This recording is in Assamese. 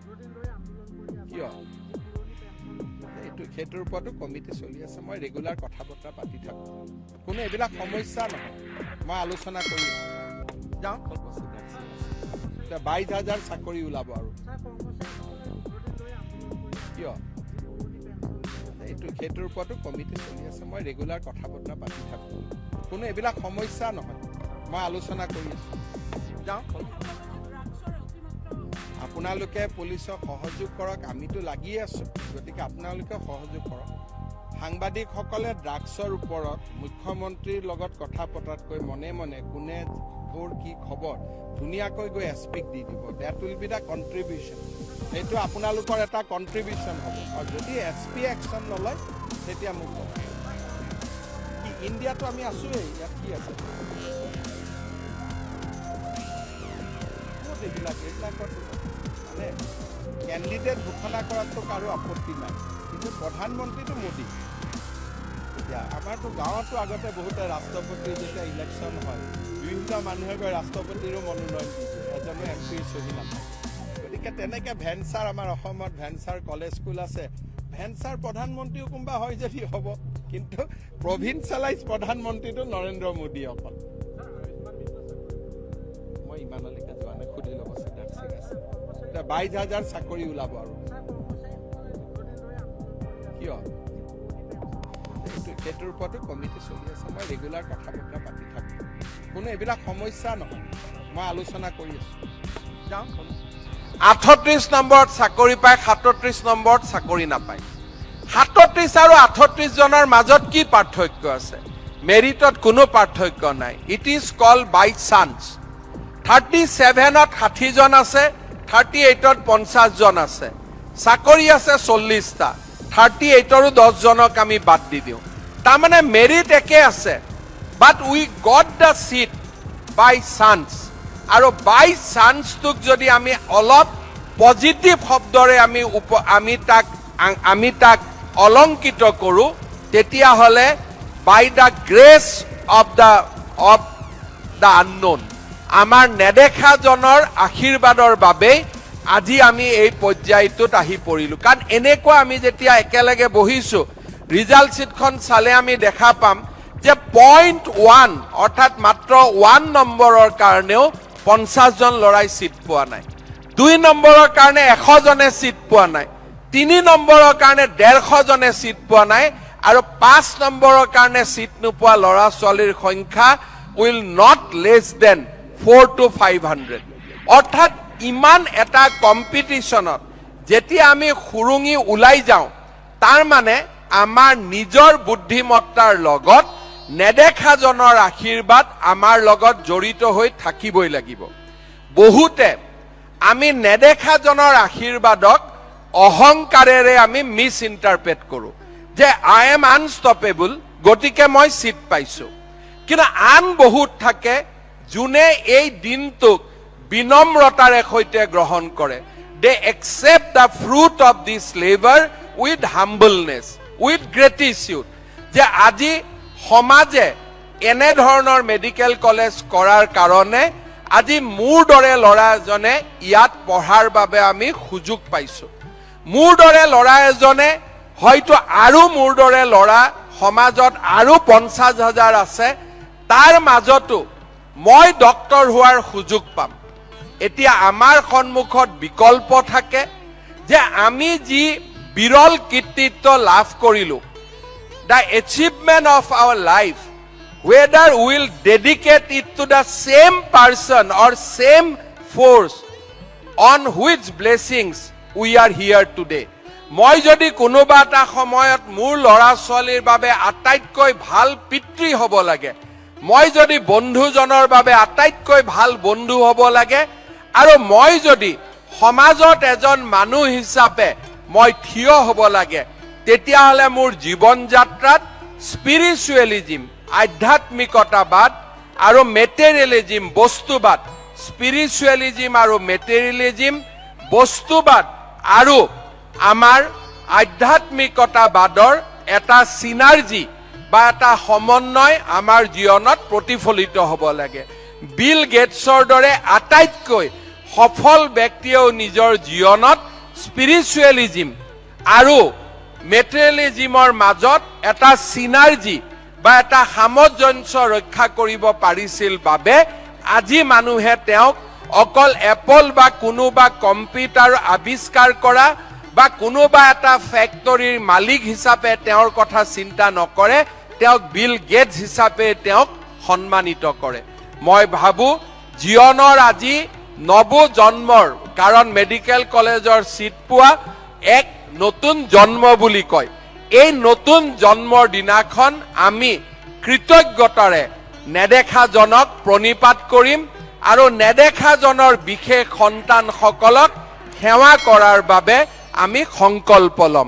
কিয় সেইটোৰ ওপৰতো কমিটি চলি আছে মই ৰেগুলাৰ কথা বতৰা পাতি থাকো কোনো এইবিলাক সমস্যা নহয় মই আলোচনা কৰি যাওঁ 22,000 চাকৰি ওলাব আৰু কিয় সেইটোৰ ওপৰতো কমিটি চলি আছে মই ৰেগুলাৰ কথা বতৰা পাতি থাকো কোনো এইবিলাক সমস্যা নহয় মই আলোচনা কৰি আছো যাওঁ আপোনালোকে পুলিচক সহযোগ কৰক আমিতো লাগি আছো গতিকে আপোনালোকে সহযোগ কৰক সাংবাদিকসকলে ড্ৰাগছৰ ওপৰত মুখ্যমন্ত্ৰীৰ লগত কথা পতাতকৈ মনে মনে কোনে ক'ৰ কি খবৰ ধুনীয়াকৈ গৈ এছপিক দি দিব date will be the contribution সেইটো আপোনালোকৰ এটা কণ্ট্ৰিবিউশ্যন হ'ব আৰু যদি এছপি একশ্যন নলয় তেতিয়া মোক ক'ব কি ইণ্ডিয়াটো আমি আছোৱেই ইয়াত কি আছে এইবিলাকত মানে কেণ্ডিডেট ঘোষণা কৰাটো কাৰো আপত্তি নাই কিন্তু প্ৰধানমন্ত্ৰীটো মোদী এতিয়া আমাৰতো গাঁৱতো আগতে বহুতে ৰাষ্ট্ৰপতিৰ যেতিয়া ইলেকশ্যন হয় বিভিন্ন মানুহে গৈ ৰাষ্ট্ৰপতিৰো মনোনয়ন দিছে এজনো MP চহী নাপায় গতিকে তেনেকৈ ভেঞ্চাৰ আমাৰ অসমত ভেঞ্চাৰ কলেজ স্কুল আছে ভেঞ্চাৰ প্ৰধানমন্ত্ৰীও কোনোবা হয় যদি হ'ব কিন্তু প্ৰভিন্সিয়েলাইজ প্ৰধানমন্ত্ৰীটো নৰেন্দ্ৰ মোদী অকল মই ইমানলৈকে যোৱা নাই সুধি ল'ব চিধাক ঠিক আছে 22,000 চাকৰি ওলাব আৰু কিয় সেইটোৰ ওপৰতো কমিটি চলি আছে মই ৰেগুলাৰ কথা বতৰা পাতি থাকো কোনো এইবিলাক সমস্যা নহয় মই আলোচনা কৰি আছো যাওঁ 38 নম্বৰত চাকৰি পায় 37 নম্বৰত চাকৰি নাপায় 37 আৰু 38 জনৰ মাজত কি পাৰ্থক্য আছে মেৰিটত কোনো পাৰ্থক্য নাই it is called by chance 37ত 60 জন আছে 38ত 50 জন আছে চাকৰি আছে 40টা 38ৰো 10 জনক আমি বাদ দি দিওঁ তাৰমানে মেৰিট একে আছে but we got the seat by chance আৰু বাই চান্সটোক যদি আমি অলপ পজিটিভ শব্দৰে আমি তাক অলংকিত কৰোঁ তেতিয়াহ'লে by the grace of the unknown আমাৰ নেদেখাজনৰ আশীৰ্বাদৰ বাবে আজি আমি এই পৰ্যায়টোত আহি পৰিলোঁ কাৰণ এনেকুৱা আমি যেতিয়া একেলগে বহিছোঁ ৰিজাল্ট শ্বীটখন চালে আমি দেখা পাম যে 0.1 অৰ্থাৎ মাত্ৰ 1 নম্বৰৰ কাৰণেও 50 জন ল'ৰাই চিট পোৱা নাই 2 নম্বৰৰ কাৰণে 100 জনে চিট পোৱা নাই 3 নম্বৰৰ কাৰণে 150 জনে চিট পোৱা নাই আৰু 5 নম্বৰৰ কাৰণে চিট নোপোৱা ল'ৰা ছোৱালীৰ সংখ্যা will not less than 400 to 500 অৰ্থাৎ ইমান এটা কম্পিটিশ্যনত যেতিয়া আমি খুৰুঙি ওলাই যাওঁ তাৰ মানে আমাৰ নিজৰ বুদ্ধিমত্তাৰ লগত নেদেখাজনৰ আশীৰ্বাদ আমাৰ লগত জড়িত হৈ থাকিবই লাগিব বহুতে আমি নেদেখাজনৰ আশীৰ্বাদক অহংকাৰেৰে আমি মিছ ইণ্টাৰপ্ৰেট কৰোঁ যে আই এম আনষ্টপেবল গতিকে মই চিট পাইছোঁ কিন্তু আন বহুত থাকে যোনে এই দিনটোক বিনম্ৰতাৰে সৈতে গ্ৰহণ কৰে they accept the fruit of this labour with humbleness with gratitude যে আজি সমাজে এনেধৰণৰ মেডিকেল কলেজ কৰাৰ কাৰণে আজি মোৰ দৰে ল'ৰা এজনে ইয়াত পঢ়াৰ বাবে আমি সুযোগ পাইছোঁ মোৰ দৰে ল'ৰা এজনে হয়তো আৰু মোৰ দৰে ল'ৰা সমাজত আৰু 50,000 আছে তাৰ মাজতো মই ডক্টৰ হোৱাৰ সুযোগ পাম এতিয়া আমাৰ সন্মুখত বিকল্প থাকে যে আমি যি বিৰল কৃতিত্ব লাভ কৰিলোঁ the achievement of our life whether we will dedicate it to the same person or same force on which blessings we are here today মই যদি কোনোবা এটা সময়ত মোৰ ল'ৰা ছোৱালীৰ বাবে আটাইতকৈ ভাল পিতৃ হ'ব লাগে মই যদি বন্ধুজনৰ বাবে আটাইতকৈ ভাল বন্ধু হ'ব লাগে আৰু মই যদি সমাজত এজন মানুহ হিচাপে মই থিয় হ'ব লাগে তেতিয়াহ'লে মোৰ জীৱন যাত্ৰাত স্পিৰিচুৱেলিজিম আধ্যাত্মিকতাবাদ আৰু মেটেৰিয়েলিজিম বস্তুবাদ স্পিৰিচুৱেলিজিম আৰু মেটেৰিয়েলিজিম বস্তুবাদ আৰু আমাৰ আধ্যাত্মিকতাবাদৰ এটা সিনাৰ্জি বা এটা সমন্বয় আমাৰ জীৱনত প্ৰতিফলিত হ'ব লাগে বিল গেটছৰ দৰে আটাইতকৈ সফল ব্যক্তিয়েও নিজৰ জীৱনত স্পিৰিচুৱেলিজিম আৰু মেটেৰিয়েলিজিমৰ মাজত এটা চিনাৰ্জি বা এটা সামঞ্জস্য ৰক্ষা কৰিব পাৰিছিল বাবে আজি মানুহে তেওঁক অকল এপল বা কোনোবা কম্পিউটাৰ আৱিষ্কাৰ কৰা বা কোনোবা এটা ফেক্টৰীৰ মালিক হিচাপে তেওঁৰ কথা চিন্তা নকৰে, তেওঁক বিল গেটছ হিচাপে তেওঁক সন্মানিত কৰে। মই ভাবো জীৱনৰ আজি নৱ জন্মৰ, কাৰণ মেডিকেল কলেজৰ চিট পোৱা এক নতুন জন্ম বুলি কয়। এই নতুন জন্মৰ দিনাখন আমি কৃতজ্ঞতাৰে নেদেখাজনক প্ৰণিপাত কৰিম আৰু নেদেখাজনৰ বিশেষ সন্তানসকলক সেৱা কৰাৰ বাবে আমি সংকল্প ল'ম।